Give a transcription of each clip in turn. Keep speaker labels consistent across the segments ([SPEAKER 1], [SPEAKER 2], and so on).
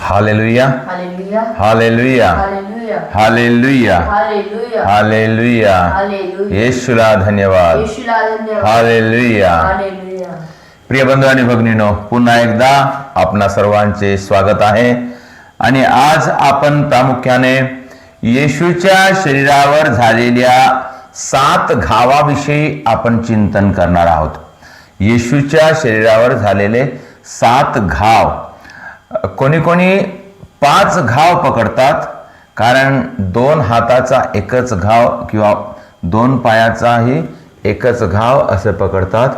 [SPEAKER 1] Hallelujah,
[SPEAKER 2] हालेलुया,
[SPEAKER 1] हालेलुया,
[SPEAKER 2] हालेलुया,
[SPEAKER 1] हालेलुया,
[SPEAKER 2] हालेलुया,
[SPEAKER 1] हालेलुया.
[SPEAKER 2] हालेलुया.
[SPEAKER 1] येशूला धन्यवाद.
[SPEAKER 2] येशूला धन्यवाद.
[SPEAKER 1] हालेलुया.
[SPEAKER 2] हालेलुया.
[SPEAKER 1] प्रिय बंधू आणि भगिनीनो, पुन्हा एकदा आपणा सर्वांचे स्वागत आहे. आणि आज आपण प्रामुख्याने येशूच्या शरीरावर झालेल्या 7 घावाविषयी आपण चिंतन करणार आहोत. येशूच्या शरीरावर झालेले 7 घाव. कोणी कोणी 5 घाव पकडतात, कारण 2 हाताचा एकच घाव किंवा 2 पायाचाही एकच घाव असे पकडतात.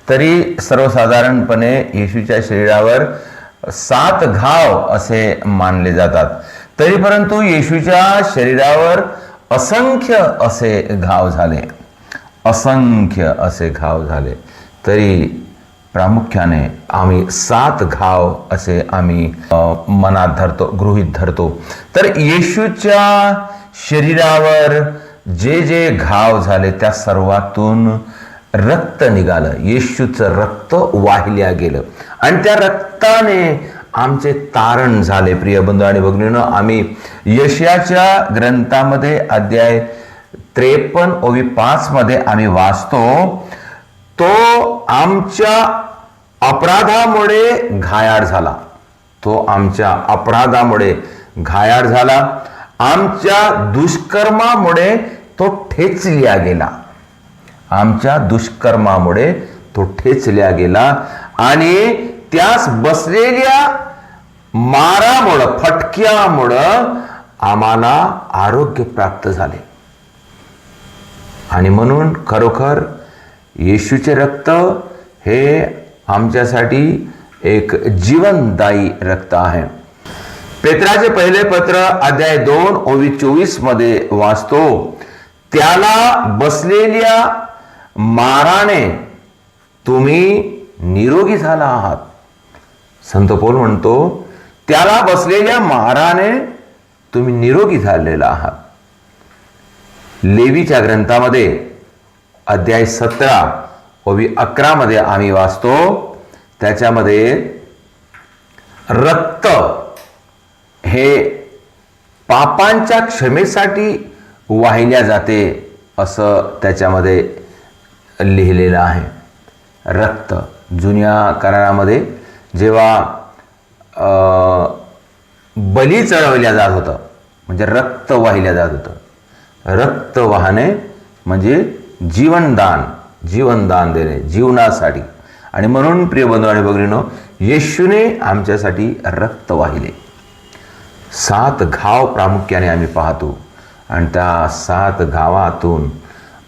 [SPEAKER 1] तरी सर्वसाधारणपणे येशूच्या शरीरावर 7 घाव असे मानले जातात. तरी परंतु येशूच्या शरीरावर असंख्य असे घाव झाले, असंख्य असे घाव झाले. तरी प्रामुख्याने आम्ही 7 घाव असे आम्ही मनात धरतो, गृहीत धरतो. तर येशूच्या शरीरावर जे जे घाव झाले त्या सर्वातून रक्त निघालं. येशूचं रक्त वाहिल्या गेलं आणि त्या रक्ताने आमचे तारण झाले. प्रिय बंधू आणि भगिनींनो, आम्ही यशाच्या ग्रंथामध्ये अध्याय 53 ओवी 5 मध्ये आम्ही वाचतो, तो आमच्या अपराधामुळे घायाळ झाला. तो आमच्या अपराधामुळे घायाळ झाला. आमच्या दुष्कर्मामुळे तो ठेचल्या गेला. आमच्या दुष्कर्मामुळे तो ठेचल्या गेला आणि त्यास बसलेल्या मारामुळं, फटक्यामुळं आम्हाला आरोग्य प्राप्त झाले. आणि म्हणून खरोखर येशूचे रक्त हे आमच्यासाठी एक जीवनदायी रक्त आहे. पेत्राचे पहिले पत्र अध्याय 2 ओवी 24 मध्ये वाचतो, त्याला बसलेल्या माराने तुम्ही निरोगी झाला आहात. संत पौल म्हणतो, त्याला बसलेल्या माराने तुम्ही निरोगी झालेला आहात. लेवीच्या ग्रंथामध्ये अध्याय 17 ओवी 11 मध्ये आम्ही वाचतो, त्याच्यामध्ये रक्त हे पापांच्या क्षमेसाठी वाहिल्या जाते असं त्याच्यामध्ये लिहिलेलं आहे. रक्त जुन्या करारामध्ये जेव्हा बली चढवल्या जात होतं, म्हणजे रक्त वाहिल्या जात होतं. रक्त वाहने म्हणजे जीवनदान, जीवनदान देणे जीवनासाठी. आणि म्हणून प्रिय बंधू आणि भगिनींनो, येशूने आमच्यासाठी रक्त वाहिले. 7 घाव प्रामुख्याने आम्ही पाहतो आणि त्या 7 घावातून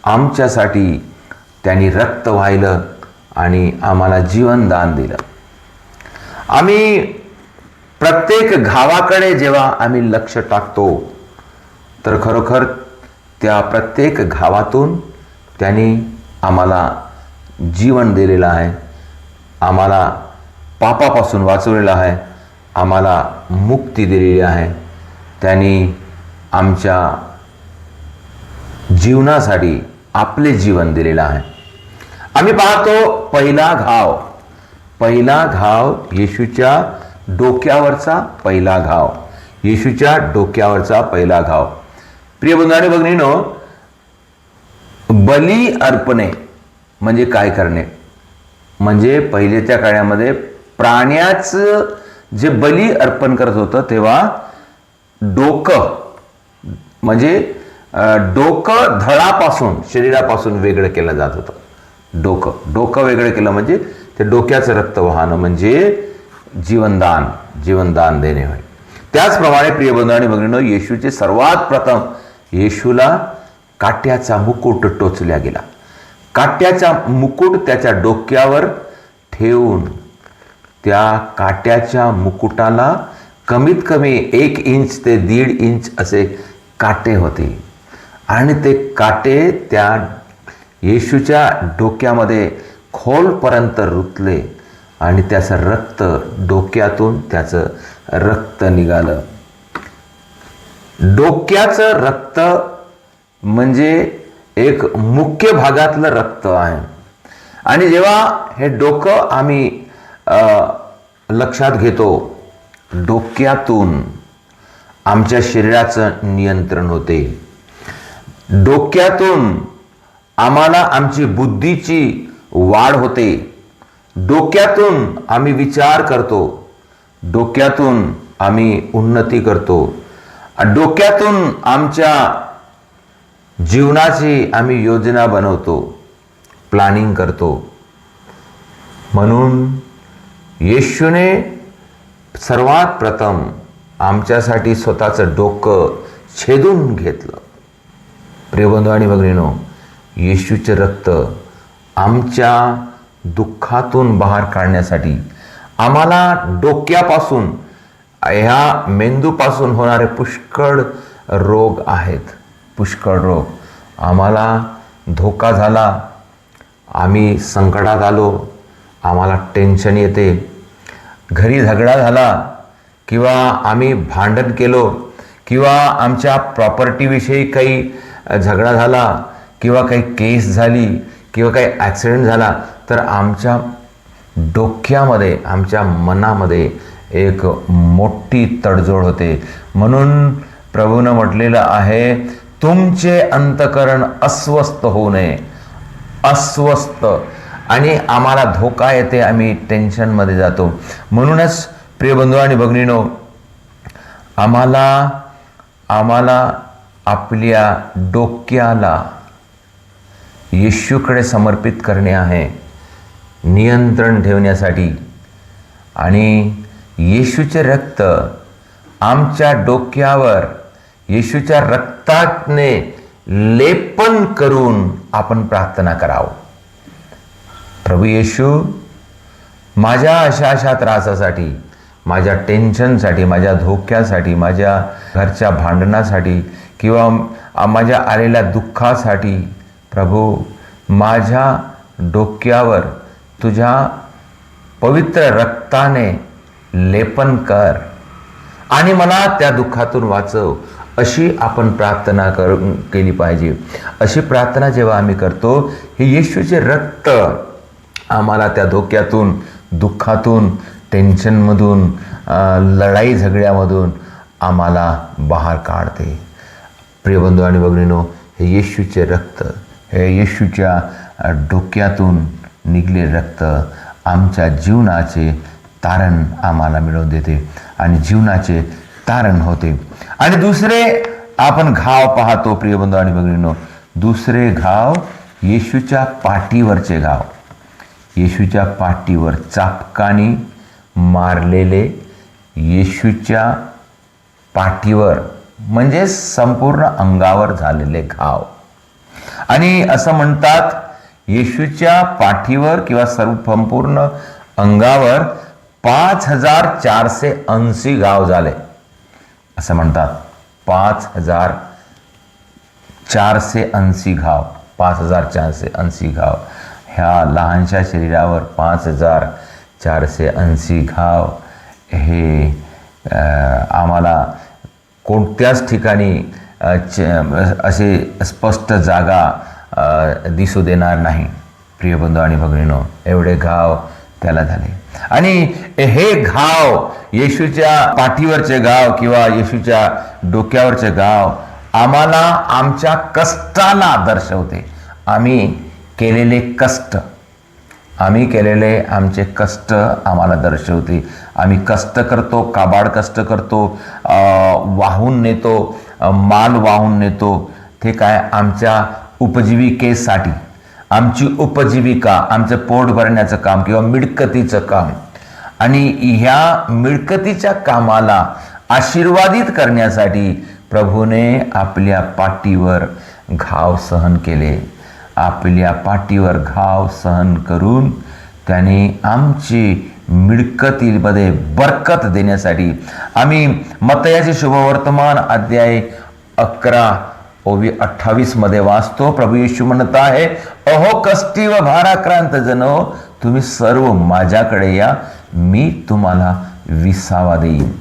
[SPEAKER 1] आमच्यासाठी त्यांनी रक्त वाहिलं आणि आम्हाला जीवनदान दिलं. आम्ही प्रत्येक घावाकडे जेव्हा आम्ही लक्ष टाकतो तर खरोखर त्या प्रत्येक घावातून त्यांनी आम्हाला जीवन दिलेलं आहे, आम्हाला पापापासून वाचवलेलं आहे, आम्हाला मुक्ती दिलेली आहे. त्यांनी आमच्या जीवनासाठी आपले जीवन दिलेलं आहे. आम्ही पाहतो पहिला घाव येशूच्या डोक्यावरचा पहिला घाव, येशूच्या डोक्यावरचा पहिला घाव. प्रिय बंधू आणि भगिनींनो, बली अर्पणे म्हणजे काय करणे, म्हणजे पहिलेच्या काळामध्ये प्राण्याचं जे बली अर्पण करत होतं तेव्हा डोकं, म्हणजे डोकं धडापासून, शरीरापासून वेगळं केलं जात होतं. डोकं वेगळं केलं म्हणजे ते डोक्याचं रक्त वाहनं म्हणजे जीवनदान देणे होय. त्याचप्रमाणे प्रिय बंधू आणि भगिनींनो, येशूचे सर्वात प्रथम येशूला काट्याचा मुकुट टोचल्या गेला. काट्याचा मुकुट त्याच्या डोक्यावर ठेवून त्या काट्याच्या मुकुटाला कमीत कमी 1 इंच ते 1.5 इंच असे काटे होते आणि ते काटे त्या येशूच्या डोक्यामध्ये खोलपर्यंत रुतले आणि त्याचं रक्त, डोक्यातून त्याचं रक्त निघालं. डोक्याचं रक्त म्हणजे एक मुख्य भागातलं रक्त आहे. आणि जेव्हा हे डोकं आम्ही लक्षात घेतो डोक्यातून आमच्या शरीराचं नियंत्रण होते. डोक्यातून आम्हाला आमची बुद्धीची वाढ होते. डोक्यातून आम्ही विचार करतो. डोक्यातून आम्ही उन्नती करतो. डोक्यातून आमच्या जीवनाची आम्ही योजना बनवतो, प्लॅनिंग करतो. म्हणून येशूने सर्वात प्रथम आमच्यासाठी स्वतःचं डोकं छेदून घेतलं. प्रियबंधू आणि भगिनींनो, येशूचे रक्त आमच्या दुःखातून बाहेर काढण्यासाठी, आम्हाला डोक्यापासून ह्या मेंदूपासून होणारे पुष्कळ रोग आहेत. पुष्कळ रोग. आम्हाला धोका झाला, आम्ही संकटात आलो, आम्हाला टेन्शन येते, घरी झगडा झाला किंवा आम्ही भांडण केलो किंवा आमच्या प्रॉपर्टीविषयी काही झगडा झाला किंवा काही केस झाली किंवा काही ॲक्सिडेंट झाला, तर आमच्या डोक्यामध्ये, आमच्या मनामध्ये एक मोठी तडजोड होते. म्हणून प्रभूनं म्हटलेलं आहे, तुमचे अंतःकरण अस्वस्थ होऊ नये. अस्वस्थ. आणि आम्हाला धोका येते, आम्ही टेन्शनमध्ये जातो. म्हणूनच प्रियबंधू आणि भगिनींनो, आम्हाला आपल्या डोक्याला येशूकडे समर्पित करणे आहे, नियंत्रण ठेवण्यासाठी. आणि येशूचे रक्त आमच्या डोक्यावर येशूच्या रक्ताने लेपन करून आपण प्रार्थना करावं. प्रभू येशू, माझ्या अशा त्रासासाठी, माझ्या टेन्शनसाठी, माझ्या धोक्यासाठी, माझ्या घरच्या भांडणासाठी किंवा माझ्या आलेल्या दुःखासाठी, प्रभू माझ्या डोक्यावर तुझ्या पवित्र रक्ताने लेपन कर आणि मला त्या दुःखातून वाचव. अशी आपण प्रार्थना केली पाहिजे. अशी प्रार्थना जेव्हा आम्ही करतो, हे येशूचे रक्त आम्हाला त्या धोक्यातून, दुःखातून, टेन्शनमधून, लढाई झगड्यामधून आम्हाला बाहेर काढते. प्रियबंधू आणि भगिनींनो, हे येशूचे रक्त, हे येशूच्या डोक्यातून निघले रक्त आमच्या जीवनाचे तारण आम्हाला मिळवून देते आणि जीवनाचे तारण होते. आणि दुसरे आपण घाव पाहतो प्रियबंधू आणि भगिनींनो. दुसरे घाव येशूच्या पाठीवरचे घाव. येशूच्या पाठीवर चापकानी मारलेले येशूच्या पाठीवर म्हणजे संपूर्ण अंगावर झालेले घाव. आणि असं म्हणतात, येशूच्या पाठीवर किंवा संपूर्ण अंगावर 5480 घाव झाले असं म्हणतात. 5480 घाव. 5480 घाव. ह्या लहानशा शरीरावर 5480 घाव हे आम्हाला कोणत्याच ठिकाणी असे स्पष्ट जागा दिसू देणार नाही. प्रियबंधू आणि भगिनींनो, एवढे घाव त्याला झाले. आणि हे घाव, येशूच्या पाठीवरचे घाव किंवा येशूच्या डोक्यावरचे घाव आम्हाला आमच्या कष्टाला दर्शवते. आम्ही केलेले आमचे कष्ट आम्हाला दर्शवते. आम्ही कष्ट करतो, काबाड कष्ट करतो, वाहून नेतो, माल वाहून नेतो. ते काय, आमच्या उपजीविकेसाठी, आमची उपजीविका, आमचं पोट भरण्याचं काम किंवा मिळकतीचं काम. आणि ह्या मिळकतीच्या कामाला आशीर्वादित करण्यासाठी प्रभूने आपल्या पाठीवर घाव सहन केले. आपल्या पाठीवर घाव सहन करून त्याने आमची मिळकतीमध्ये बरकत देण्यासाठी, आम्ही मत्तयाचे शुभवर्तमान अध्याय 11:28 मध्ये वाचतो. प्रभू येशू म्हणत आहे, अहो कष्टी व भाराक्रांत जनो, तुम्ही सर्व माझ्याकडे या, मी तुम्हाला विसावा देईन.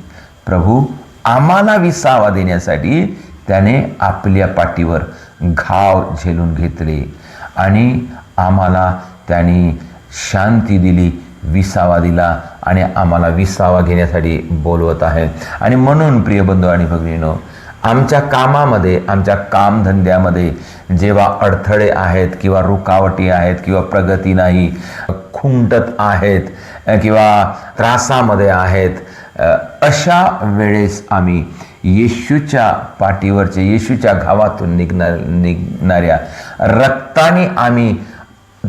[SPEAKER 1] प्रभू आम्हाला विसावा देण्यासाठी त्याने आपल्या पाठीवर घाव झेलून घेतले आणि आम्हाला त्याने शांती दिली, विसावा दिला आणि आम्हाला विसावा घेण्यासाठी बोलवत आहे. आणि म्हणून प्रिय बंधू आणि भगिनीनो, आमच्या कामामध्ये, आमच्या कामधंद्यामध्ये जेव्हा अडथळे आहेत किंवा रुकावटी आहेत किंवा प्रगती नाही, खुंटत आहेत किंवा त्रासामध्ये आहेत, अशा वेळेस आम्ही येशूच्या पाठीवरचे, येशूच्या घावातून निघणाऱ्या रक्ताने आम्ही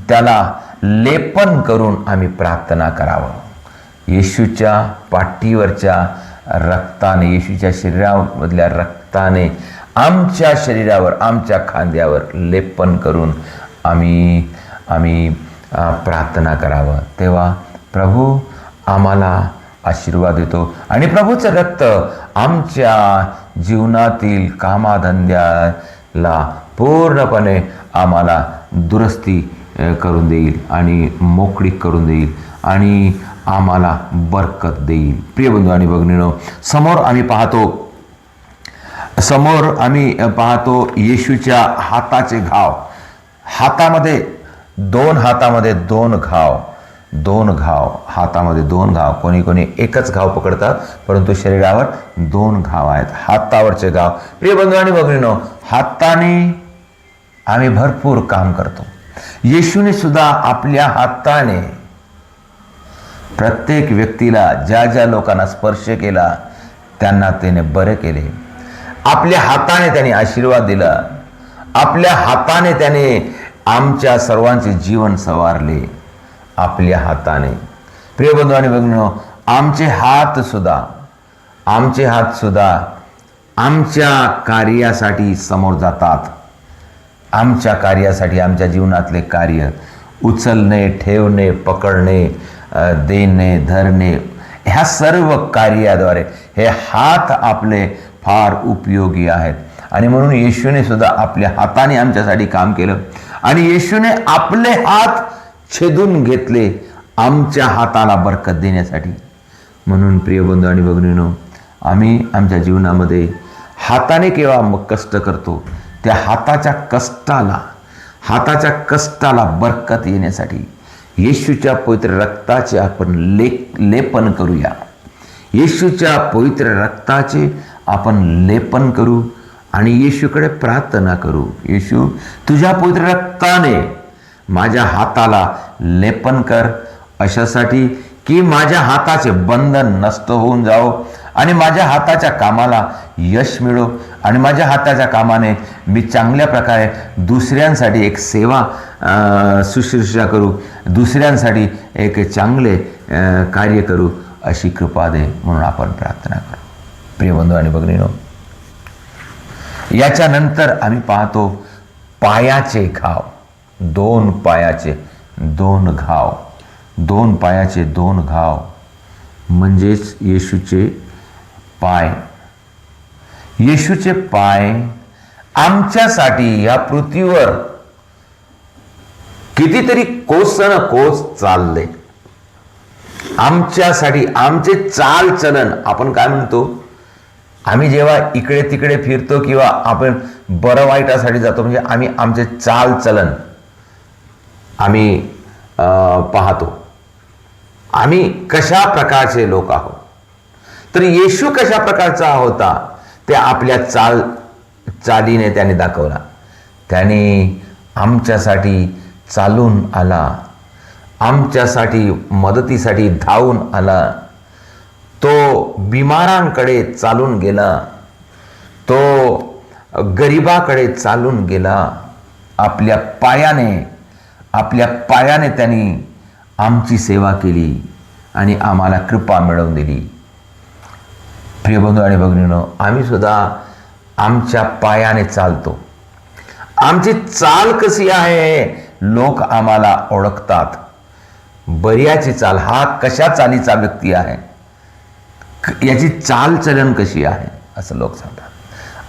[SPEAKER 1] त्याला लेपन करून आम्ही प्रार्थना करावं. येशूच्या पाठीवरच्या रक्ताने, येशूच्या शरीरामधल्या रक्ताने आमच्या शरीरावर, आमच्या खांद्यावर लेपन करून आम्ही प्रार्थना करावं. तेव्हा प्रभू आम्हाला आशीर्वाद देतो आणि प्रभूचं रक्त आमच्या जीवनातील कामाधंद्याला पूर्णपणे आम्हाला दुरुस्ती करून देईल आणि मोकळीक करून देईल आणि आम्हाला बरकत देईल. प्रिय बंधू आणि भगिनीनो, समोर आम्ही पाहतो येशूच्या हाताचे घाव. हातामध्ये दोन घाव, कोणी एकच घाव पकडतात, परंतु शरीरावर 2 घाव आहेत, हातावरचे घाव. प्रिय बंधू आणि भगिनीनो, हाताने आम्ही भरपूर काम करतो. येशूने सुद्धा आपल्या हाताने प्रत्येक व्यक्तीला, ज्या लोकांना स्पर्श केला त्यांना त्याने बरे केले. आपल्या हाताने त्याने आशीर्वाद दिला. आपल्या हाताने त्याने आमच्या सर्वांचे जीवन सवारले. आपल्या हाताने. प्रिय बंधू आणि भगिनीनो, आमचे हात सुद्धा आमच्या कार्यासाठी समोर जातात. आमच्या कार्यासाठी, आमच्या जीवनातले कार्य, उचलणे, ठेवणे, पकडणे, देणे, धरणे, ह्या सर्व कार्याद्वारे हे हात आपले फार उपयोगी आहेत. आणि म्हणून येशूने सुद्धा आपल्या हाताने आमच्यासाठी काम केलं आणि येशूने आपले हात छेदून घेतले आमच्या हाताला बरकत देण्यासाठी. म्हणून प्रिय बंधू आणि भगिनीनो, आम्ही आमच्या जीवनामध्ये हाताने केव्हा कष्ट करतो, त्या हाताच्या कष्टाला बरकत येण्यासाठी येशूच्या पवित्र रक्ताचे आपण लेपन करूया. येशूच्या पवित्र रक्ताचे आपण लेपन करू आणि येशूकडे प्रार्थना करू. येशू, तुझ्या पवित्र रक्ताने माझ्या हाताला लेपन कर, अशासाठी की माझ्या हाताचे बंधन नष्ट होऊन जावो आणि माझ्या हाताच्या कामाला यश मिळो आणि माझ्या हाताच्या कामाने मी चांगल्या प्रकारे दुसऱ्यांसाठी एक सेवा शुश्रूषा करू, दुसऱ्यांसाठी एक चांगले कार्य करू, अशी कृपा दे. म्हणून आपण प्रार्थना करू. प्रिय बंधू आणि भगिनीनो, याच्यानंतर आम्ही पाहतो पायाचे घाव. 2 पायाचे 2 घाव, 2 पायाचे 2 घाव म्हणजेच येशूचे पाय. येशूचे पाय आमच्यासाठी या पृथ्वीवर कितीतरी कोस चालले. आमच्यासाठी आमचे चालचलन, आपण काय म्हणतो, आम्ही जेव्हा इकडे तिकडे फिरतो किंवा आपण बरं वाईटासाठी जातो, म्हणजे आमचे चालचलन आम्ही पाहतो. आम्ही कशा प्रकारचे लोक आहोत. तर येशू कशा प्रकारचा होता ते आपल्या चालीने त्याने दाखवला. त्याने आमच्यासाठी चालून आला, आमच्यासाठी मदतीसाठी धावून आला. तो बिमारांकडे चालून गेला, तो गरिबाकडे चालून गेला. आपल्या पायाने त्यांनी आमची सेवा केली आणि आम्हाला कृपा मिळवून दिली. प्रिय बंधू आणि भगिनीनो, आम्ही सुद्धा आमच्या पायाने चालतो. आमची चाल कशी आहे, लोक आम्हाला ओळखतात. बर्याची चाल, हा कशा चालीचा व्यक्ती आहे, याची चालचलन कशी आहे, असं लोक सांगतात.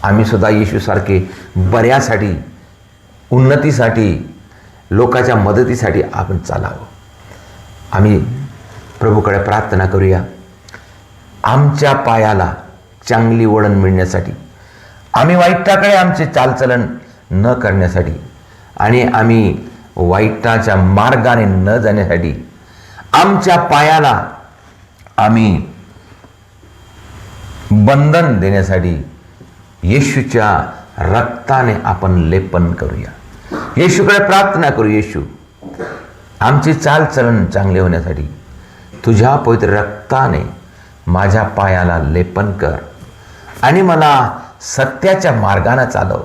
[SPEAKER 1] आम्ही सुद्धा येशूसारखे बऱ्यासाठी, उन्नतीसाठी, लोकांच्या मदतीसाठी आपण चालावं. आम्ही प्रभूकडे प्रार्थना करूया. आमच्या पायाला चांगली वळण मिळण्यासाठी, आम्ही वाईटाकडे आमचे चालचलन न करण्यासाठी आणि आम्ही वाईटाच्या मार्गाने न जाण्यासाठी आमच्या पायाला आम्ही बंधन देण्यासाठी येशूच्या रक्ताने आपण लेपन करूया. येशूकडे प्रार्थना करू. येशू, आमचे चालचलन चांगले होण्यासाठी तुझ्या पवित्र रक्ताने माझ्या पायाला लेपन कर आणि मला सत्याच्या मार्गाने चालव.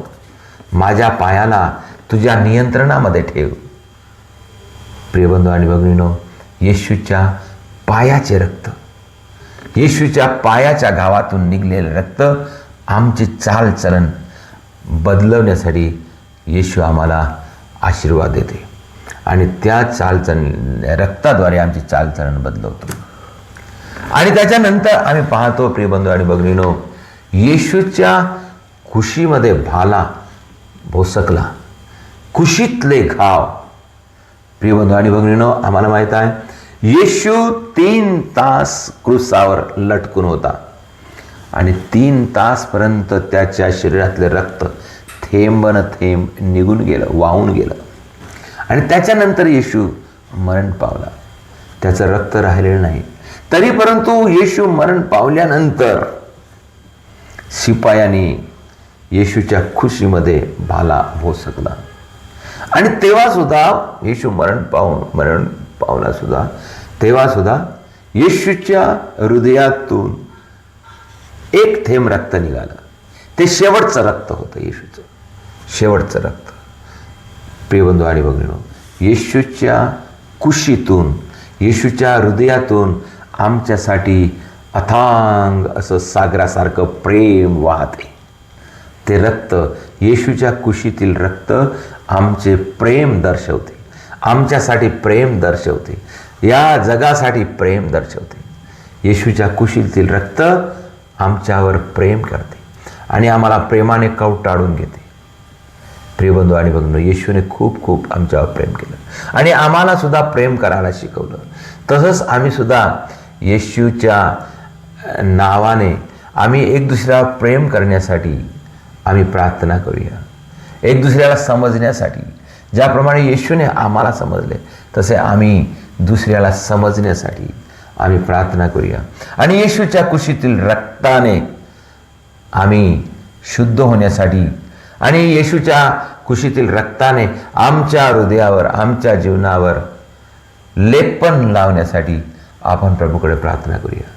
[SPEAKER 1] माझ्या पायाला तुझ्या नियंत्रणामध्ये ठेव. प्रिय बंधू आणि भगिनीनो, येशूच्या पायाचे रक्त, येशूच्या पायाच्या गावातून निघलेले रक्त आमचे चालचलन बदलवण्यासाठी येशू आम्हाला आशीर्वाद देते आणि त्या रक्ताद्वारे आमची चालचलन बदलवतो. आणि त्याच्यानंतर आम्ही पाहतो प्रिय बंधू आणि भगिनीनो, येशूच्या कुशीमध्ये भाला भोसकला, कुशीतले घाव. प्रिय बंधू आणि भगिनीनो, आम्हाला माहित आहे येशू 3 तास क्रूसावर लटकून होता आणि 3 तासपर्यंत त्याच्या शरीरातले रक्त थेंब न थेंब निघून गेलं, वाहून गेलं. आणि त्याच्यानंतर येशू मरण पावला. त्याचं रक्त राहिलेलं नाही. तरी परंतु येशू मरण पावल्यानंतर शिपायांनी येशूच्या खुशीमध्ये भाला भोसकला आणि तेव्हा सुद्धा येशू मरण पावला सुद्धा, तेव्हा सुद्धा येशूच्या हृदयातून एक थेंब रक्त निघालं. ते शेवटचं रक्त होतं, येशूचं शेवटचं रक्त. प्रियबंधू आणि भगिनीनो, येशूच्या कुशीतून, येशूच्या हृदयातून आमच्यासाठी अथांग असं सागरासारखं प्रेम वाहते. ते रक्त, येशूच्या कुशीतील रक्त आमचे प्रेम दर्शवते, आमच्यासाठी प्रेम दर्शवते, या जगासाठी प्रेम दर्शवते. येशूच्या कुशीतील रक्त आमच्यावर प्रेम करते आणि आम्हाला प्रेमाने कवटाळून घेते. प्रियबंधू आणि भगिनीनो, येशूने खूप खूप आमच्यावर प्रेम केलं आणि आम्हाला सुद्धा प्रेम करायला शिकवलं. तसंच आम्ही सुद्धा येशूच्या नावाने आम्ही एक दुसऱ्यावर प्रेम करण्यासाठी आम्ही प्रार्थना करूया, एक दुसऱ्याला समजण्यासाठी. ज्याप्रमाणे येशूने आम्हाला समजले तसे आम्ही दुसऱ्याला समजण्यासाठी आम्ही प्रार्थना करूया. आणि येशूच्या कुशीतील रक्ताने आम्ही शुद्ध होण्यासाठी आणि येशूच्या कुशीतील रक्ताने आमच्या हृदयावर, आमच्या जीवनावर लेपन लावण्यासाठी आपण प्रभूकडे प्रार्थना करूया.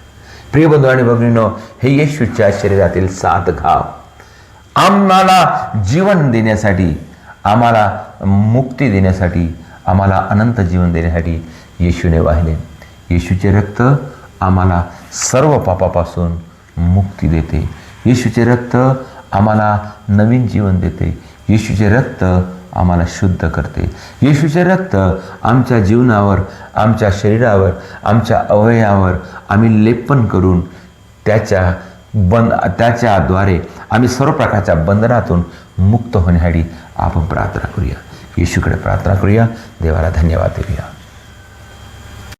[SPEAKER 1] प्रिय बंधू आणि भगिनीनो, हे येशूच्या शरीरातील 7 घाव आम्हाला जीवन देण्यासाठी, आम्हाला मुक्ती देण्यासाठी, आम्हाला अनंत जीवन देण्यासाठी येशूने वाहिले. येशूचे रक्त आम्हाला सर्व पापापासून मुक्ती देते. येशूचे रक्त आम्हाला नवीन जीवन देते. येशूचे रक्त आम्हाला शुद्ध करते. येशूचे रक्त आमच्या जीवनावर, आमच्या शरीरावर, आमच्या अवयवावर आम्ही लेपन करून त्याच्याद्वारे आम्ही सर्व प्रकारच्या बंधनातून मुक्त होण्यासाठी आपण प्रार्थना करूया. येशूकडे प्रार्थना करूया. देवाला धन्यवाद देऊया.